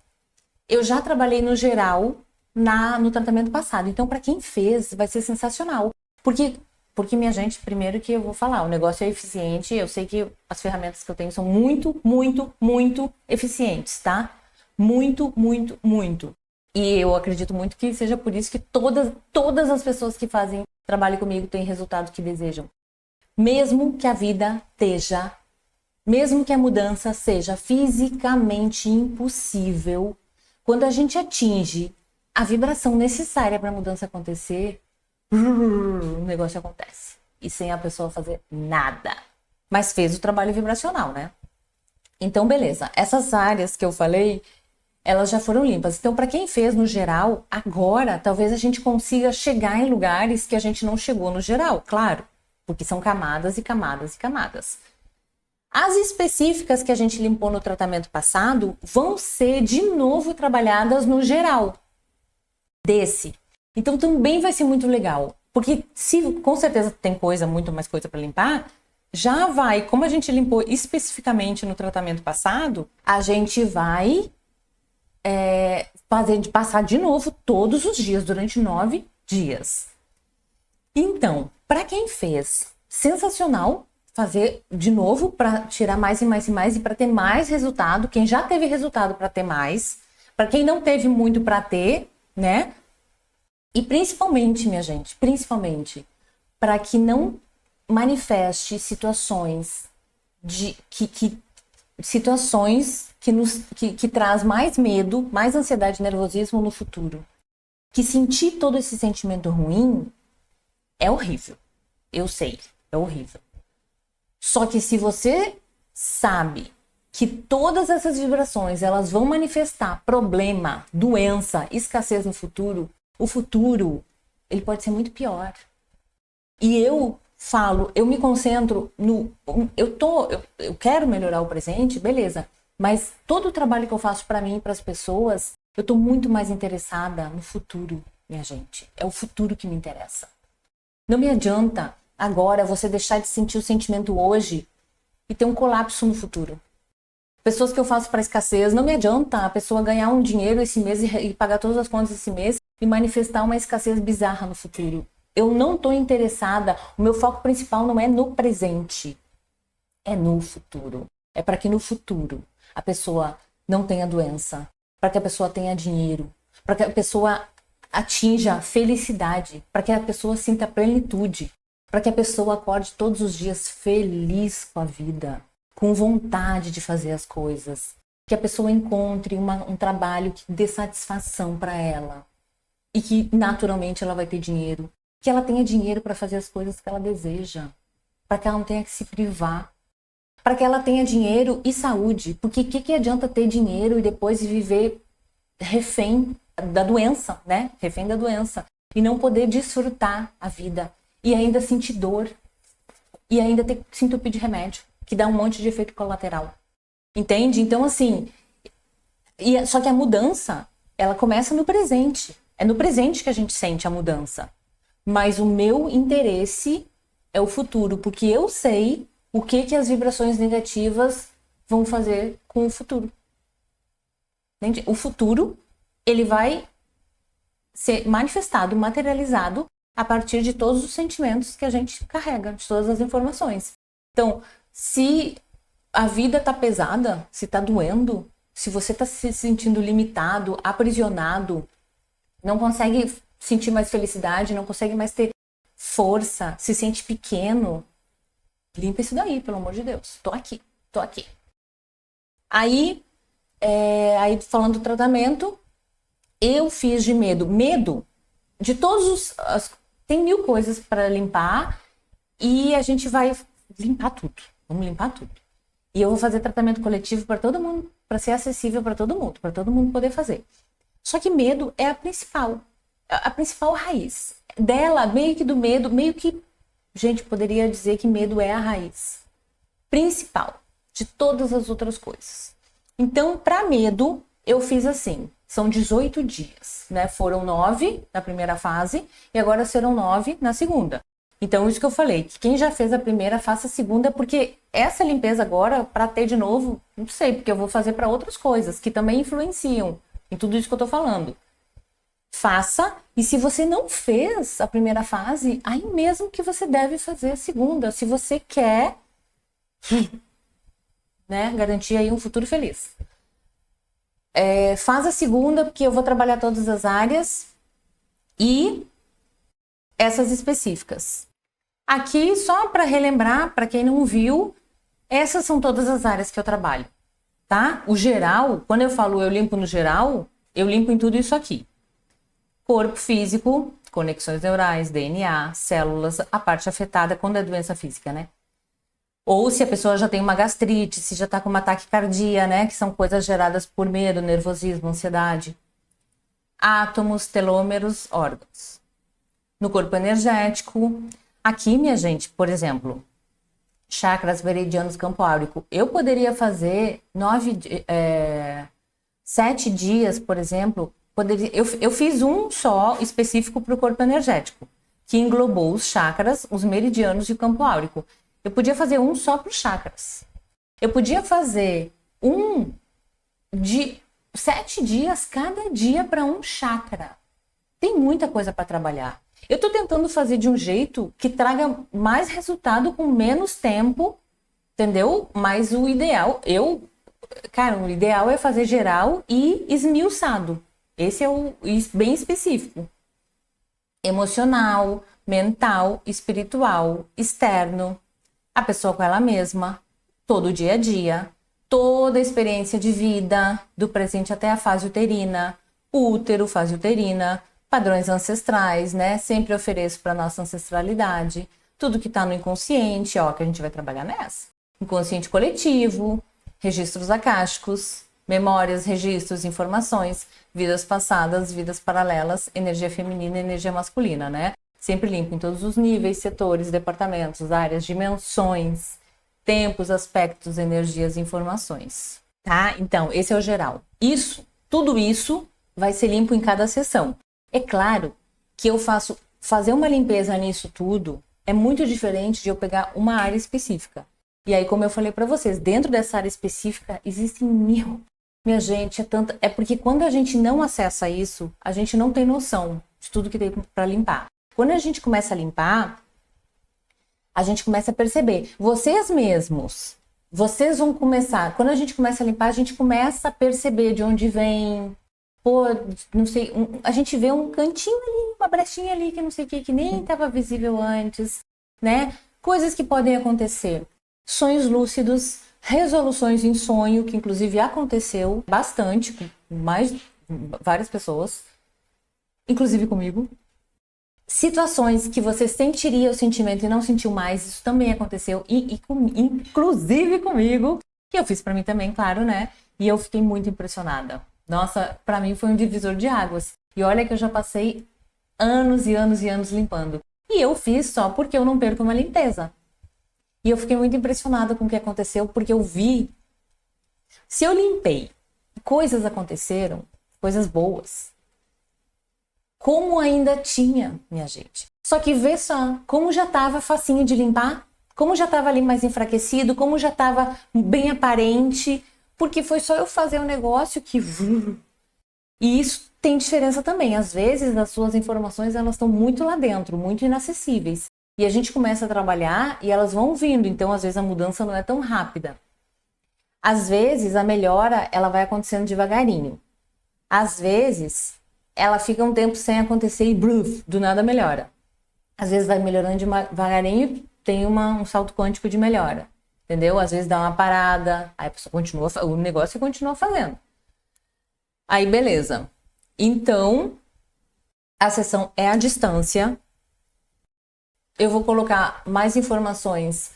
eu já trabalhei no geral no tratamento passado. Então, para quem fez, vai ser sensacional. Porque Porque, minha gente, primeiro que eu vou falar, o negócio é eficiente, eu sei que as ferramentas que eu tenho são muito, muito, muito eficientes, tá? Muito, muito, muito. E eu acredito muito que seja por isso que todas as pessoas que fazem trabalho comigo têm resultado que desejam. Mesmo que a vida esteja, mesmo que a mudança seja fisicamente impossível, quando a gente atinge a vibração necessária para a mudança acontecer, o negócio acontece. E sem a pessoa fazer nada. Mas fez o trabalho vibracional, né? Então, beleza. Essas áreas que eu falei, elas já foram limpas. Então, para quem fez no geral, agora talvez a gente consiga chegar em lugares que a gente não chegou no geral, claro. Porque são camadas e camadas e camadas. As específicas que a gente limpou no tratamento passado vão ser de novo trabalhadas no geral desse. Então também vai ser muito legal, porque se com certeza tem muito mais coisa para limpar, já vai, como a gente limpou especificamente no tratamento passado, a gente vai passar de novo todos os dias, durante 9 dias. Então, para quem fez, sensacional fazer de novo para tirar mais e mais e mais e para ter mais resultado. Quem já teve resultado para ter mais, para quem não teve muito para ter, né? E principalmente, minha gente, principalmente para que não manifeste situações que traz mais medo, mais ansiedade e nervosismo no futuro. Que sentir todo esse sentimento ruim é horrível. Eu sei, é horrível. Só que se você sabe que todas essas vibrações elas vão manifestar problema, doença, escassez no futuro, o futuro ele pode ser muito pior. E eu falo, eu me concentro no... Eu quero melhorar o presente, beleza. Mas todo o trabalho que eu faço para mim e para as pessoas, eu tô muito mais interessada no futuro, minha gente. É o futuro que me interessa. Não me adianta agora você deixar de sentir o sentimento hoje e ter um colapso no futuro. Pessoas que eu faço para escassez, não me adianta a pessoa ganhar um dinheiro esse mês e pagar todas as contas esse mês e manifestar uma escassez bizarra no futuro. Eu não estou interessada, o meu foco principal não é no presente, é no futuro. É para que no futuro a pessoa não tenha doença, para que a pessoa tenha dinheiro, para que a pessoa atinja felicidade, para que a pessoa sinta plenitude, para que a pessoa acorde todos os dias feliz com a vida, com vontade de fazer as coisas, que a pessoa encontre um trabalho que dê satisfação para ela e que naturalmente ela vai ter dinheiro, que ela tenha dinheiro para fazer as coisas que ela deseja, para que ela não tenha que se privar, para que ela tenha dinheiro e saúde, porque o que adianta ter dinheiro e depois viver refém da doença, né? Refém da doença e não poder desfrutar a vida e ainda sentir dor e ainda ter que se entupir de remédio, que dá um monte de efeito colateral. Entende? Então, assim, só que a mudança, ela começa no presente. É no presente que a gente sente a mudança. Mas o meu interesse é o futuro, porque eu sei o que as vibrações negativas vão fazer com o futuro. Entende? O futuro, ele vai ser manifestado, materializado a partir de todos os sentimentos que a gente carrega, de todas as informações. Então, se a vida tá pesada, se tá doendo, se você tá se sentindo limitado, aprisionado, não consegue sentir mais felicidade, não consegue mais ter força, se sente pequeno, limpa isso daí, pelo amor de Deus. Tô aqui. Aí falando do tratamento, eu fiz de medo. Medo de todos tem 1000 coisas para limpar e a gente vai limpar tudo. Vamos limpar tudo. E eu vou fazer tratamento coletivo para todo mundo, para ser acessível para todo mundo poder fazer. Só que medo é a principal raiz. Dela, meio que do medo, gente, poderia dizer que medo é a raiz principal de todas as outras coisas. Então, para medo, eu fiz assim, são 18 dias, né? Foram 9 na primeira fase e agora serão 9 na segunda. Então, isso que eu falei, que quem já fez a primeira, faça a segunda, porque essa limpeza agora, para ter de novo, não sei, porque eu vou fazer para outras coisas que também influenciam em tudo isso que eu tô falando. faça. E se você não fez a primeira fase, aí mesmo que você deve fazer a segunda, se você quer, né, garantir aí um futuro feliz. Faz a segunda, porque eu vou trabalhar todas as áreas e essas específicas. Aqui, só para relembrar, para quem não viu, essas são todas as áreas que eu trabalho, tá? O geral, quando eu falo eu limpo no geral, eu limpo em tudo isso aqui. Corpo físico, conexões neurais, DNA, células, a parte afetada quando é doença física, né? Ou se a pessoa já tem uma gastrite, se já tá com uma taquicardia, né? Que são coisas geradas por medo, nervosismo, ansiedade. Átomos, telômeros, órgãos. No corpo energético, aqui, minha gente, por exemplo, chakras, meridianos, campo áurico. Eu poderia fazer 7 dias, por exemplo. Eu fiz um só específico para o corpo energético, que englobou os chakras, os meridianos e o campo áurico. Eu podia fazer um só para os chakras. Eu podia fazer um de 7 dias cada dia para um chakra. Tem muita coisa para trabalhar. Eu estou tentando fazer de um jeito que traga mais resultado com menos tempo, entendeu? Mas o ideal, o ideal é fazer geral e esmiuçado. Esse é o bem específico. Emocional, mental, espiritual, externo, a pessoa com ela mesma, todo o dia a dia, toda a experiência de vida, do presente até a fase uterina, útero, fase uterina, padrões ancestrais, né? Sempre ofereço para nossa ancestralidade, tudo que está no inconsciente, ó, que a gente vai trabalhar nessa. Inconsciente coletivo, registros akáshicos, memórias, registros, informações, vidas passadas, vidas paralelas, energia feminina e energia masculina, né? Sempre limpo em todos os níveis, setores, departamentos, áreas, dimensões, tempos, aspectos, energias e informações, tá? Então, esse é o geral. Tudo isso vai ser limpo em cada sessão. É claro que fazer uma limpeza nisso tudo é muito diferente de eu pegar uma área específica. E aí, como eu falei para vocês, dentro dessa área específica existem 1000. Minha gente, é porque quando a gente não acessa isso, a gente não tem noção de tudo que tem para limpar. Quando a gente começa a limpar, a gente começa a perceber. Vocês mesmos, vocês vão começar. Quando a gente começa a limpar, a gente começa a perceber de onde vem. Pô, não sei, a gente vê um cantinho ali, uma brechinha ali que não sei o que nem estava visível antes, né? Coisas que podem acontecer. Sonhos lúcidos, resoluções em sonho, que inclusive aconteceu bastante com várias pessoas, inclusive comigo. Situações que você sentiria o sentimento e não sentiu mais, isso também aconteceu, inclusive comigo, que eu fiz para mim também, claro, né? E eu fiquei muito impressionada. Nossa, para mim foi um divisor de águas. E olha que eu já passei anos e anos e anos limpando. E eu fiz só porque eu não perco uma limpeza. E eu fiquei muito impressionada com o que aconteceu, porque eu vi. Se eu limpei, coisas aconteceram, coisas boas. Como ainda tinha, minha gente. Só que vê só, como já estava facinho de limpar, como já estava ali mais enfraquecido, como já estava bem aparente, porque foi só eu fazer um negócio que... E isso tem diferença também. Às vezes, as suas informações, elas estão muito lá dentro, muito inacessíveis. E a gente começa a trabalhar e elas vão vindo, então às vezes a mudança não é tão rápida. Às vezes, a melhora, ela vai acontecendo devagarinho. Às vezes... ela fica um tempo sem acontecer e do nada melhora. Às vezes vai melhorando devagarinho e tem um salto quântico de melhora. Entendeu? Às vezes dá uma parada, aí a pessoa continua, o negócio continua fazendo. Aí beleza. Então, a sessão é à distância. Eu vou colocar mais informações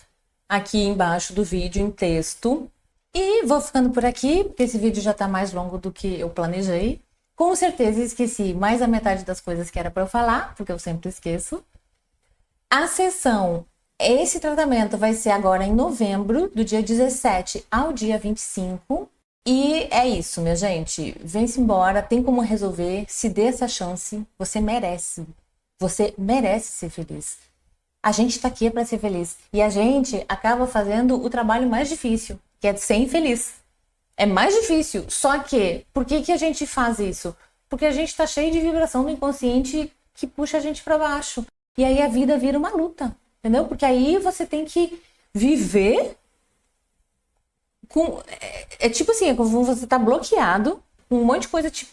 aqui embaixo do vídeo em texto. E vou ficando por aqui, porque esse vídeo já está mais longo do que eu planejei. Com certeza esqueci mais da metade das coisas que era para eu falar, porque eu sempre esqueço. A sessão, esse tratamento vai ser agora em novembro, do dia 17 ao dia 25. E é isso, minha gente. Vem-se embora, tem como resolver, se dê essa chance, você merece. Você merece ser feliz. A gente tá aqui para ser feliz. E a gente acaba fazendo o trabalho mais difícil, que é ser infeliz. É mais difícil, só que, por que a gente faz isso? Porque a gente tá cheio de vibração do inconsciente que puxa a gente para baixo. E aí a vida vira uma luta, entendeu? Porque aí você tem que viver com... É tipo assim, é como você tá bloqueado, com um monte de coisa te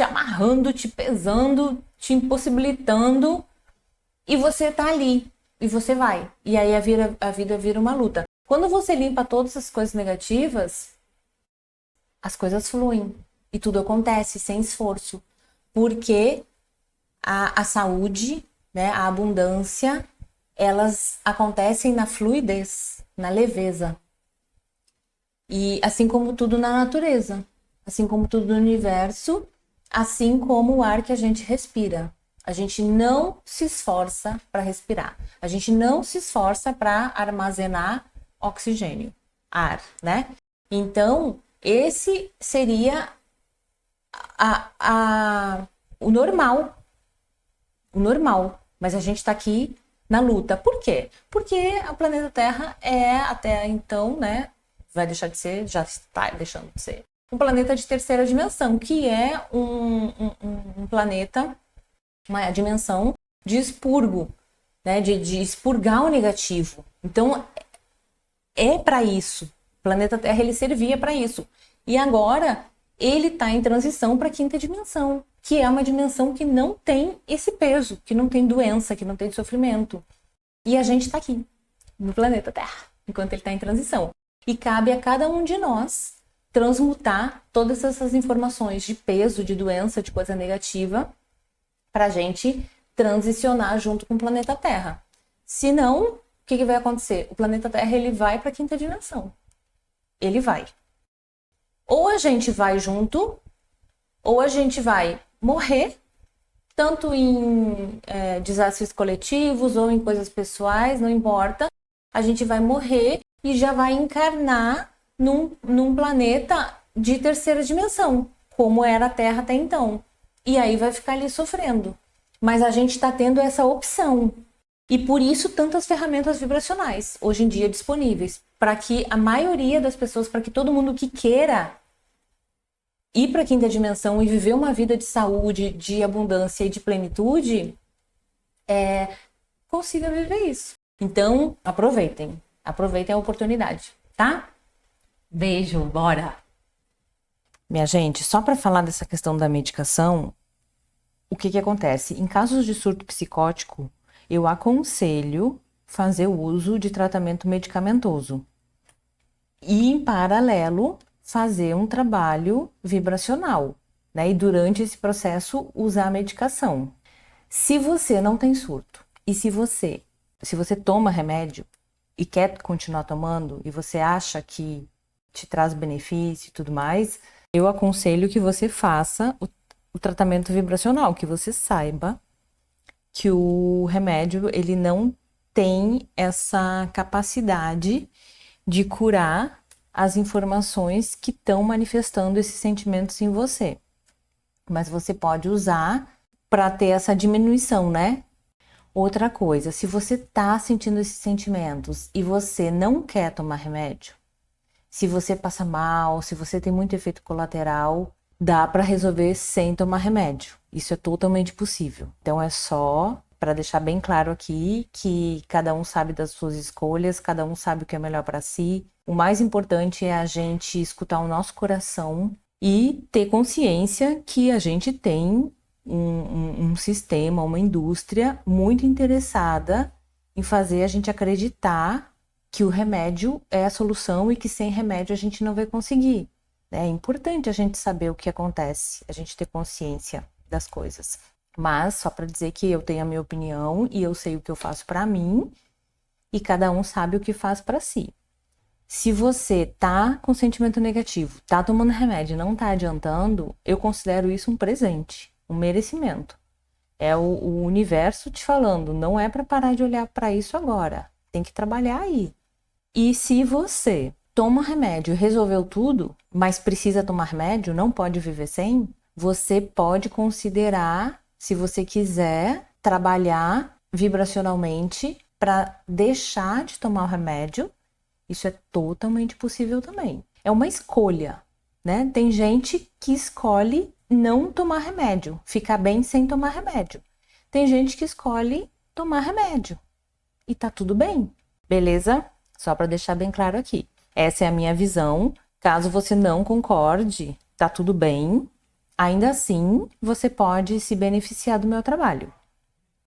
amarrando, te pesando, te impossibilitando, e você tá ali, e você vai. E aí a vida vira uma luta. Quando você limpa todas as coisas negativas, as coisas fluem. E tudo acontece sem esforço. Porque a saúde, né, a abundância, elas acontecem na fluidez, na leveza. E assim como tudo na natureza, assim como tudo no universo, assim como o ar que a gente respira. A gente não se esforça para respirar. A gente não se esforça para armazenar oxigênio, ar, né? Então, esse seria o normal. O normal. Mas a gente está aqui na luta. Por quê? Porque o planeta Terra é, até então, né? Vai deixar de ser, já está deixando de ser, um planeta de terceira dimensão, que é um planeta, uma dimensão de expurgo, né? De expurgar o negativo. Então, é para isso. O planeta Terra, ele servia para isso. E agora, ele está em transição para a quinta dimensão, que é uma dimensão que não tem esse peso, que não tem doença, que não tem sofrimento. E a gente está aqui, no planeta Terra, enquanto ele está em transição. E cabe a cada um de nós transmutar todas essas informações de peso, de doença, de coisa negativa, para a gente transicionar junto com o planeta Terra. Senão, o que vai acontecer? O planeta Terra, ele vai para a quinta dimensão. Ele vai. Ou a gente vai junto, ou a gente vai morrer, tanto em desastres coletivos ou em coisas pessoais, não importa. A gente vai morrer e já vai encarnar num planeta de terceira dimensão, como era a Terra até então. E aí vai ficar ali sofrendo. Mas a gente está tendo essa opção. E por isso tantas ferramentas vibracionais hoje em dia disponíveis, para que a maioria das pessoas, para que todo mundo que queira ir para a quinta dimensão e viver uma vida de saúde, de abundância e de plenitude, consiga viver isso. Então, aproveitem a oportunidade, tá? Beijo, bora! Minha gente, só para falar dessa questão da medicação, o que acontece? Em casos de surto psicótico, eu aconselho fazer o uso de tratamento medicamentoso. E, em paralelo, fazer um trabalho vibracional, né? E durante esse processo, usar a medicação. Se você não tem surto, e se você toma remédio e quer continuar tomando, e você acha que te traz benefício e tudo mais, eu aconselho que você faça o tratamento vibracional, que você saiba que o remédio, ele não tem essa capacidade de curar as informações que estão manifestando esses sentimentos em você. Mas você pode usar para ter essa diminuição, né? Outra coisa, se você tá sentindo esses sentimentos e você não quer tomar remédio, se você passa mal, se você tem muito efeito colateral, dá para resolver sem tomar remédio. Isso é totalmente possível. Então é só para deixar bem claro aqui que cada um sabe das suas escolhas, cada um sabe o que é melhor para si. O mais importante é a gente escutar o nosso coração e ter consciência que a gente tem um sistema, uma indústria muito interessada em fazer a gente acreditar que o remédio é a solução e que sem remédio a gente não vai conseguir. É importante a gente saber o que acontece, a gente ter consciência das coisas. Mas só para dizer que eu tenho a minha opinião e eu sei o que eu faço para mim e cada um sabe o que faz para si. Se você tá com sentimento negativo, tá tomando remédio e não tá adiantando, eu considero isso um presente, um merecimento. É o universo te falando, não é para parar de olhar para isso agora, tem que trabalhar aí. E se você toma remédio e resolveu tudo, mas precisa tomar remédio, não pode viver sem, você pode considerar, se você quiser, trabalhar vibracionalmente para deixar de tomar o remédio. Isso é totalmente possível também. É uma escolha, né? Tem gente que escolhe não tomar remédio, ficar bem sem tomar remédio. Tem gente que escolhe tomar remédio e tá tudo bem, beleza? Só para deixar bem claro aqui. Essa é a minha visão. Caso você não concorde, tá tudo bem. Ainda assim, você pode se beneficiar do meu trabalho.